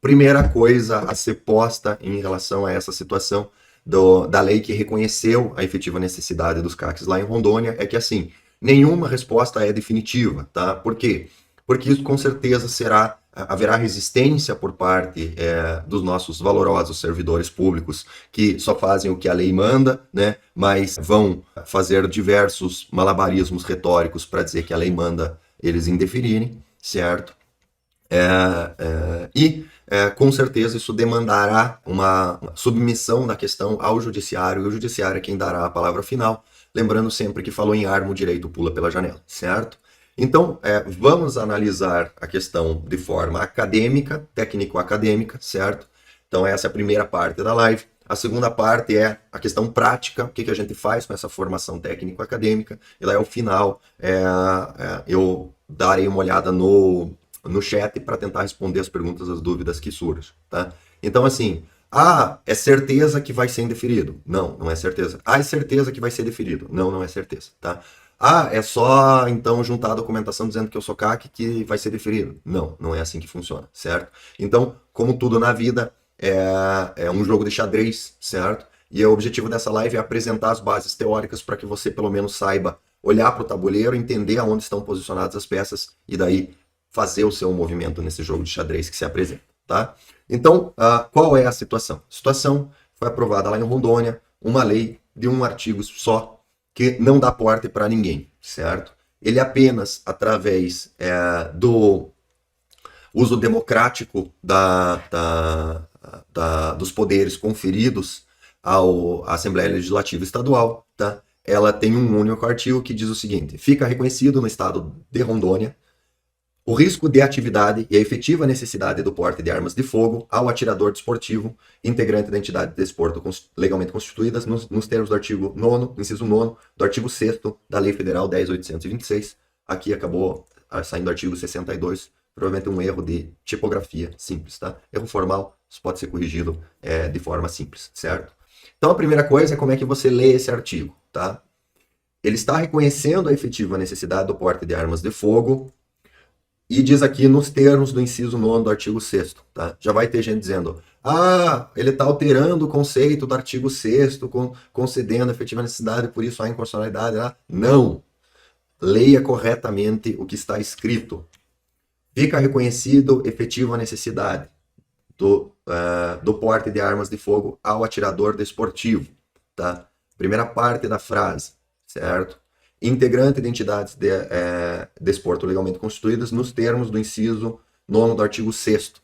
primeira coisa a ser posta em relação a essa situação da lei que reconheceu a efetiva necessidade dos CACs lá em Rondônia é que, assim, nenhuma resposta é definitiva, tá? Por quê? Porque isso com certeza haverá resistência por parte dos nossos valorosos servidores públicos que só fazem o que a lei manda, né? Mas vão fazer diversos malabarismos retóricos para dizer que a lei manda eles indeferirem, certo? Com certeza isso demandará uma submissão da questão ao judiciário, e o judiciário é quem dará a palavra final, lembrando sempre que falou em arma, o direito pula pela janela, certo? Então, vamos analisar a questão de forma acadêmica, técnico-acadêmica, certo? Então, essa é a primeira parte da live. A segunda parte é a questão prática, o que a gente faz com essa formação técnico-acadêmica, e lá ao final eu darei uma olhada no chat para tentar responder as perguntas, as dúvidas que surgem, tá? Então, assim, é certeza que vai ser indeferido? Não, não é certeza. É certeza que vai ser deferido? Não, não é certeza, tá? É só, então, juntar a documentação dizendo que eu sou CAC que vai ser deferido? Não, não é assim que funciona, certo? Então, como tudo na vida, é um jogo de xadrez, certo? E o objetivo dessa live é apresentar as bases teóricas para que você, pelo menos, saiba olhar para o tabuleiro, entender aonde estão posicionadas as peças e daí fazer o seu movimento nesse jogo de xadrez que se apresenta, tá? Então, qual é a situação? A situação foi aprovada lá em Rondônia, uma lei de um artigo só, que não dá porte para ninguém, certo? Ele apenas, através do uso democrático dos poderes conferidos à Assembleia Legislativa Estadual, tá? Ela tem um único artigo que diz o seguinte: fica reconhecido no estado de Rondônia o risco de atividade e a efetiva necessidade do porte de armas de fogo ao atirador desportivo, integrante da entidade de desporto legalmente constituídas, nos termos do artigo 9º, inciso 9º, do artigo 6º da Lei Federal 10.826. Aqui acabou saindo o artigo 62, provavelmente um erro de tipografia simples, tá? Erro formal, isso pode ser corrigido de forma simples, certo? Então, a primeira coisa é como é que você lê esse artigo, tá? Ele está reconhecendo a efetiva necessidade do porte de armas de fogo, e diz aqui nos termos do inciso 9º do artigo 6º, tá? Já vai ter gente dizendo, ele está alterando o conceito do artigo 6º, concedendo a efetiva necessidade, por isso há inconstitucionalidade. Não! Leia corretamente o que está escrito. Fica reconhecido efetiva necessidade do porte de armas de fogo ao atirador desportivo, tá? Primeira parte da frase, certo? Integrante de entidades de desporto legalmente constituídas nos termos do inciso 9º do artigo 6º.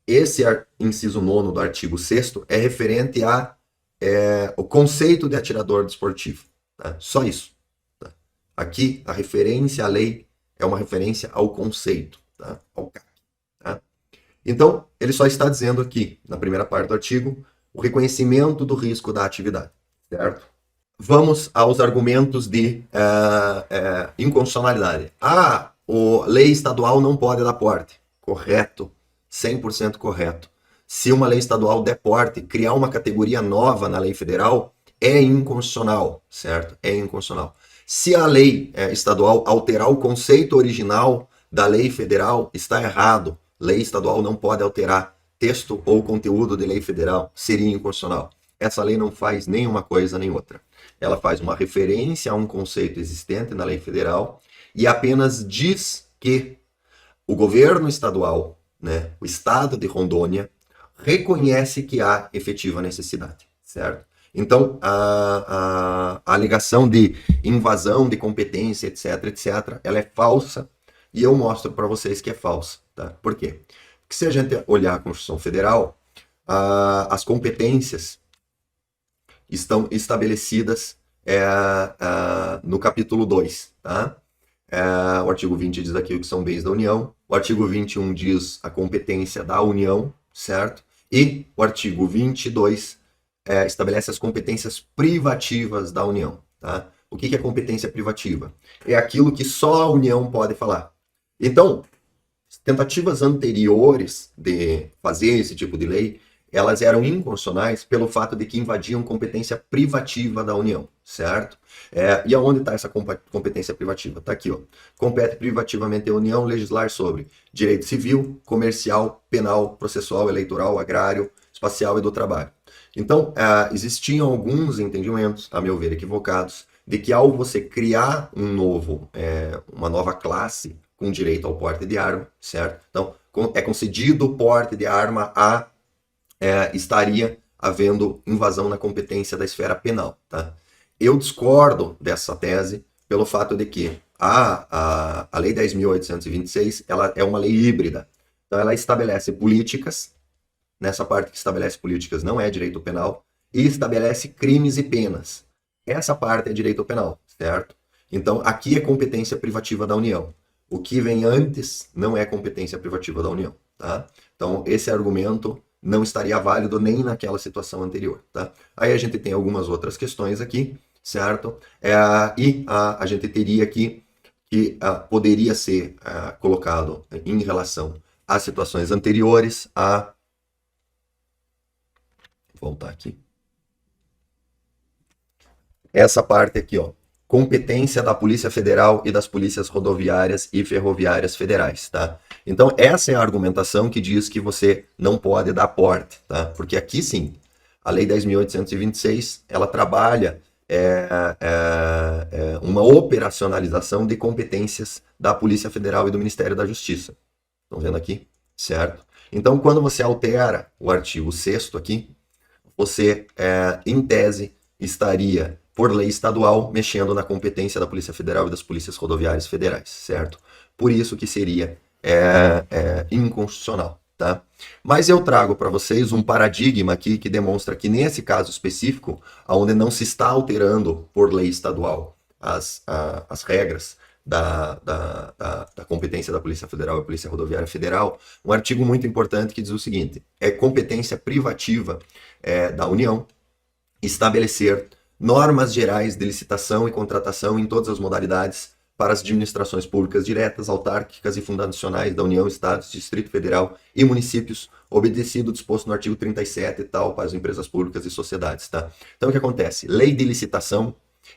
Esse inciso 9º do artigo 6º é referente ao conceito de atirador desportivo. Tá? Só isso. Tá? Aqui, a referência à lei é uma referência ao conceito, tá? Ao CAC. Tá? Então, ele só está dizendo aqui, na primeira parte do artigo, o reconhecimento do risco da atividade, certo? Vamos aos argumentos de inconstitucionalidade. A lei estadual não pode dar porte. Correto. 100% correto. Se uma lei estadual der porte, criar uma categoria nova na lei federal é inconstitucional, certo? É inconstitucional. Se a lei estadual alterar o conceito original da lei federal, está errado. Lei estadual não pode alterar texto ou conteúdo de lei federal. Seria inconstitucional. Essa lei não faz nem uma coisa nem outra. Ela faz uma referência a um conceito existente na lei federal e apenas diz que o governo estadual, né, o estado de Rondônia, reconhece que há efetiva necessidade, certo? Então, a alegação de invasão de competência, etc., ela é falsa e eu mostro para vocês que é falsa, tá? Por quê? Porque se a gente olhar a Constituição Federal, as competências estão estabelecidas no capítulo 2, tá? O artigo 20 diz aqui o que são bens da União, o artigo 21 diz a competência da União, certo? E o artigo 22 estabelece as competências privativas da União, tá? O que é competência privativa? É aquilo que só a União pode falar. Então, tentativas anteriores de fazer esse tipo de lei elas eram inconstitucionais pelo fato de que invadiam competência privativa da União, certo? E aonde está essa competência privativa? Está aqui, ó. Compete privativamente à União legislar sobre direito civil, comercial, penal, processual, eleitoral, agrário, espacial e do trabalho. Então, existiam alguns entendimentos, a meu ver, equivocados, de que ao você criar uma nova classe com direito ao porte de arma, certo? Então, é concedido o porte de arma estaria havendo invasão na competência da esfera penal, tá? Eu discordo dessa tese pelo fato de que a Lei 10.826, ela é uma lei híbrida. Então, ela estabelece políticas, nessa parte que estabelece políticas não é direito penal, e estabelece crimes e penas. Essa parte é direito penal, certo? Então, aqui é competência privativa da União. O que vem antes não é competência privativa da União, tá? Então, esse argumento não estaria válido nem naquela situação anterior, tá? Aí a gente tem algumas outras questões aqui, certo? A gente teria aqui que poderia ser colocado em relação às situações anteriores Vou voltar aqui. Essa parte aqui, ó. Competência da Polícia Federal e das polícias rodoviárias e ferroviárias federais, tá? Então, essa é a argumentação que diz que você não pode dar porte, tá? Porque aqui sim, a Lei 10.826, ela trabalha uma operacionalização de competências da Polícia Federal e do Ministério da Justiça. Estão vendo aqui? Certo? Então, quando você altera o artigo 6º aqui, você, em tese, estaria, por lei estadual, mexendo na competência da Polícia Federal e das polícias rodoviárias federais, certo? Por isso que seria inconstitucional, tá? Mas eu trago para vocês um paradigma aqui que demonstra que nesse caso específico, onde não se está alterando por lei estadual as regras da competência da Polícia Federal e Polícia Rodoviária Federal, um artigo muito importante que diz o seguinte: é competência privativa da União estabelecer normas gerais de licitação e contratação em todas as modalidades para as administrações públicas diretas, autárquicas e fundacionais da União, Estados, Distrito Federal e municípios, obedecido o disposto no artigo 37 e tal, para as empresas públicas e sociedades, tá? Então, o que acontece? Lei de licitação,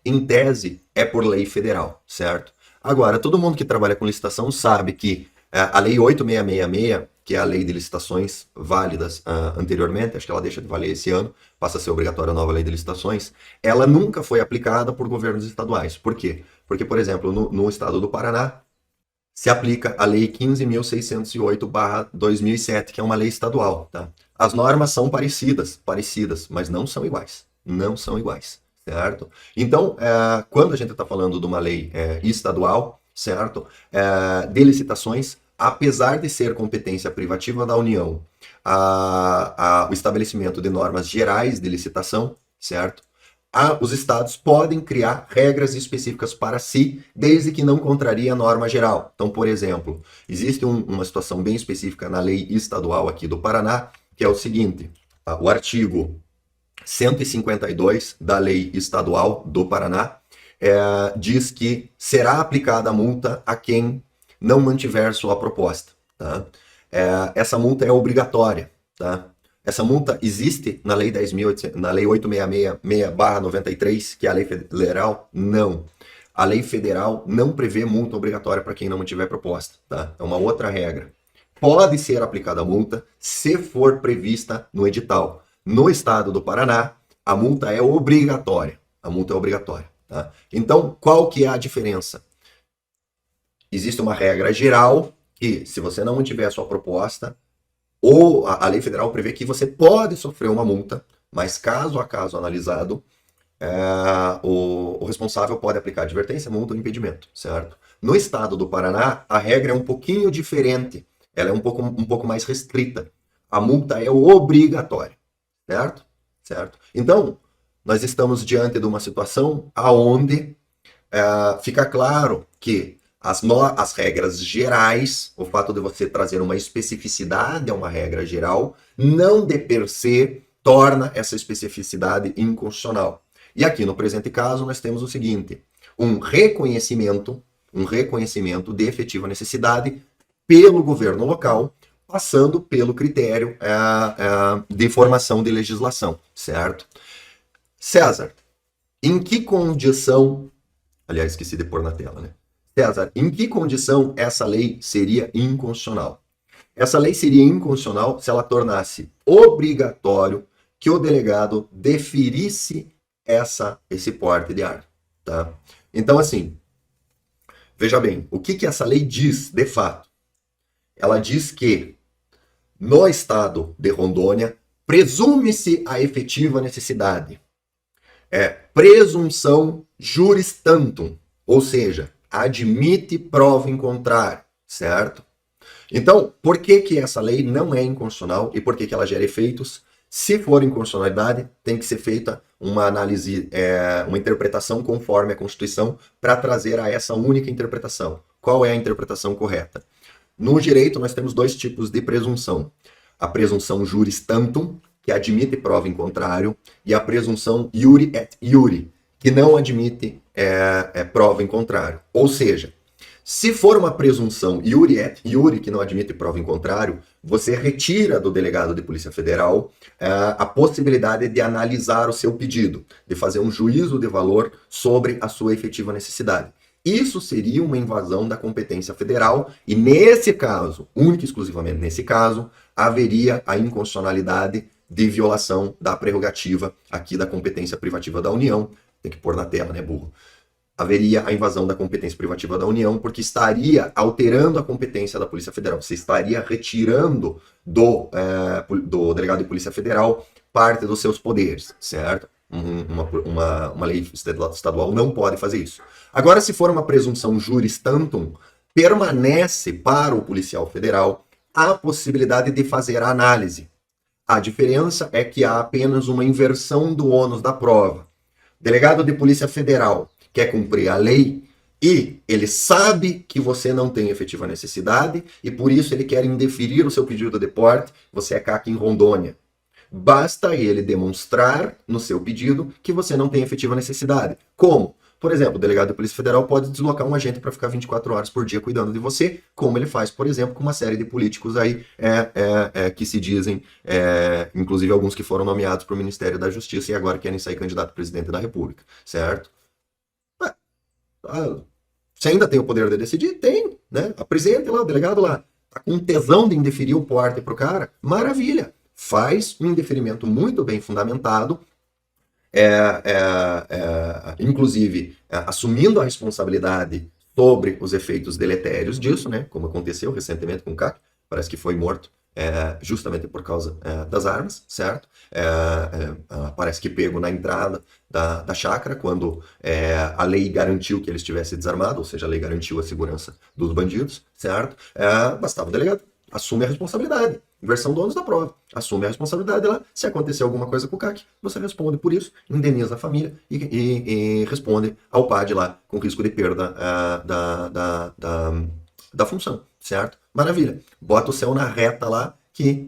em tese, é por lei federal, certo? Agora, todo mundo que trabalha com licitação sabe que a Lei 8.666, que é a lei de licitações válidas anteriormente, acho que ela deixa de valer esse ano, passa a ser obrigatória a nova lei de licitações, ela nunca foi aplicada por governos estaduais. Por quê? Porque, por exemplo, no estado do Paraná, se aplica a Lei 15.608/2007, que é uma lei estadual, tá? As normas são parecidas, mas não são iguais. Não são iguais, certo? Então, quando a gente está falando de uma lei estadual, certo? De licitações, apesar de ser competência privativa da União, o estabelecimento de normas gerais de licitação, certo? Os estados podem criar regras específicas para si, desde que não contraria a norma geral. Então, por exemplo, existe uma situação bem específica na lei estadual aqui do Paraná, que é o seguinte: o artigo 152 da lei estadual do Paraná diz que será aplicada a multa a quem não mantiver sua proposta, tá? Essa multa é obrigatória, tá? Essa multa existe na Lei 8.666/93, que é a lei federal? Não. A lei federal não prevê multa obrigatória para quem não mantiver proposta, tá? É uma outra regra. Pode ser aplicada a multa se for prevista no edital. No estado do Paraná, a multa é obrigatória. A multa é obrigatória, tá? Então, qual que é a diferença? Existe uma regra geral que, se você não mantiver a sua proposta, ou a lei federal prevê que você pode sofrer uma multa, mas caso a caso analisado, o responsável pode aplicar advertência, multa ou impedimento, certo? No estado do Paraná, a regra é um pouquinho diferente, ela é um pouco mais restrita. A multa é obrigatória, certo? Certo? Então, nós estamos diante de uma situação onde fica claro que as regras gerais, o fato de você trazer uma especificidade a uma regra geral, não de per se torna essa especificidade inconstitucional. E aqui no presente caso nós temos o seguinte: um reconhecimento de efetiva necessidade pelo governo local passando pelo critério de formação de legislação, certo? César, em que condição, aliás, esqueci de pôr na tela, né? César, em que condição essa lei seria inconstitucional? Essa lei seria inconstitucional se ela tornasse obrigatório que o delegado deferisse esse porte de arma, tá? Então, assim, veja bem, o que essa lei diz, de fato? Ela diz que, no estado de Rondônia, presume-se a efetiva necessidade. Presunção juris tantum, ou seja, admite prova em contrário, certo? Então, por que essa lei não é inconstitucional e por que ela gera efeitos? Se for inconstitucionalidade, tem que ser feita uma análise, uma interpretação conforme a Constituição para trazer a essa única interpretação. Qual é a interpretação correta? No direito, nós temos dois tipos de presunção. A presunção juris tantum, que admite prova em contrário, e a presunção iure et iure, que não admite prova em contrário. Ou seja, se for uma presunção iure et iure, que não admite prova em contrário, você retira do delegado de Polícia Federal a possibilidade de analisar o seu pedido, de fazer um juízo de valor sobre a sua efetiva necessidade. Isso seria uma invasão da competência federal e, nesse caso, única e exclusivamente nesse caso, haveria a inconstitucionalidade de violação da prerrogativa aqui da competência privativa da União. Tem que pôr na tela, né, burro? Haveria a invasão da competência privativa da União, porque estaria alterando a competência da Polícia Federal. Você estaria retirando do delegado de Polícia Federal parte dos seus poderes, certo? Uma lei estadual não pode fazer isso. Agora, se for uma presunção juris tantum, permanece para o policial federal a possibilidade de fazer a análise. A diferença é que há apenas uma inversão do ônus da prova. Delegado de Polícia Federal quer cumprir a lei e ele sabe que você não tem efetiva necessidade e por isso ele quer indeferir o seu pedido de porte, você é CAC em Rondônia. Basta ele demonstrar no seu pedido que você não tem efetiva necessidade. Como? Por exemplo, o delegado de Polícia Federal pode deslocar um agente para ficar 24 horas por dia cuidando de você, como ele faz, por exemplo, com uma série de políticos aí que se dizem, inclusive alguns que foram nomeados para o Ministério da Justiça e agora querem sair candidato a presidente da República, certo? Você ainda tem o poder de decidir? Tem, né? Apresente lá, o delegado lá. Tá com tesão de indeferir o porte pro cara? Maravilha! Faz um indeferimento muito bem fundamentado, inclusive assumindo a responsabilidade sobre os efeitos deletérios disso, né? Como aconteceu recentemente com o CAC, parece que foi morto justamente por causa das armas, certo? Parece que pego na entrada da chácara, quando a lei garantiu que ele estivesse desarmado, ou seja, a lei garantiu a segurança dos bandidos, certo? Bastava o delegado, assume a responsabilidade, inversão do ônus da prova, assume a responsabilidade lá, se acontecer alguma coisa com o CAC, você responde por isso, indeniza a família e responde ao PAD lá, com risco de perda da função, certo? Maravilha. Bota o céu na reta lá que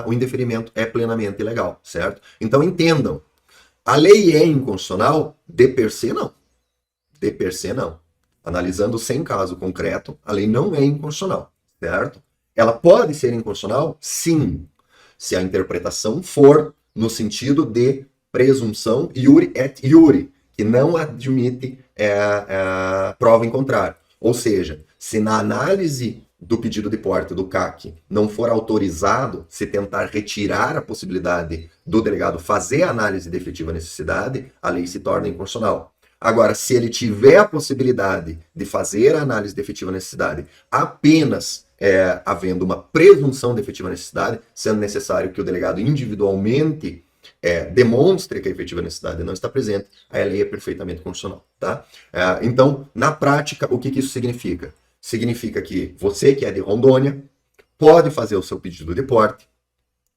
o indeferimento é plenamente legal, certo? Então entendam, a lei é inconstitucional? De per se, não. De per se, não. Analisando sem caso concreto, a lei não é inconstitucional, certo? Ela pode ser inconstitucional? Sim. Se a interpretação for no sentido de presunção iure et iure, que não admite prova em contrário. Ou seja, se na análise do pedido de porte do CAC não for autorizado, se tentar retirar a possibilidade do delegado fazer a análise de efetiva necessidade, a lei se torna inconstitucional. Agora, se ele tiver a possibilidade de fazer a análise de efetiva necessidade apenas havendo uma presunção de efetiva necessidade, sendo necessário que o delegado individualmente demonstre que a efetiva necessidade não está presente, a lei é perfeitamente constitucional. Tá? Então, na prática, o que isso significa? Significa que você que é de Rondônia pode fazer o seu pedido de porte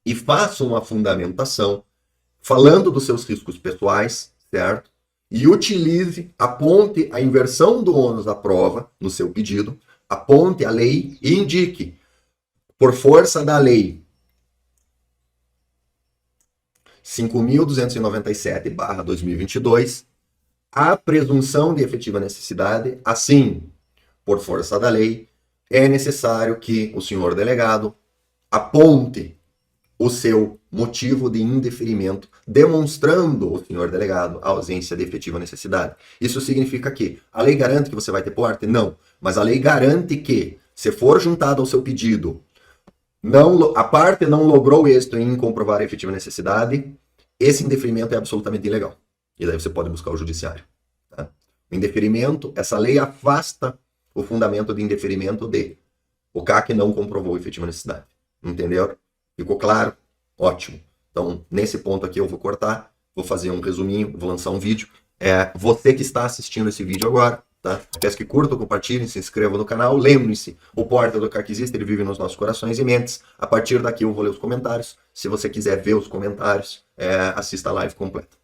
e faça uma fundamentação falando dos seus riscos pessoais, certo? E utilize, aponte a inversão do ônus da prova no seu pedido, aponte a lei e indique, por força da lei 5.297/2022, a presunção de efetiva necessidade, assim, por força da lei, é necessário que o senhor delegado aponte o seu motivo de indeferimento, demonstrando, o senhor delegado, a ausência de efetiva necessidade. Isso significa que a lei garante que você vai ter porte? Não. Mas a lei garante que, se for juntado ao seu pedido, a parte não logrou êxito em comprovar a efetiva necessidade, esse indeferimento é absolutamente ilegal. E daí você pode buscar o judiciário. Tá? O indeferimento, essa lei afasta o fundamento de indeferimento de o CAC não comprovou a efetiva necessidade. Entendeu? Ficou claro? Ótimo. Então, nesse ponto aqui eu vou cortar, vou fazer um resuminho, vou lançar um vídeo. Você que está assistindo esse vídeo agora, tá? Peço que curtam, compartilhem, se inscrevam no canal. Lembrem-se, o porta do CAC existe, ele vive nos nossos corações e mentes. A partir daqui eu vou ler os comentários. Se você quiser ver os comentários, assista a live completa.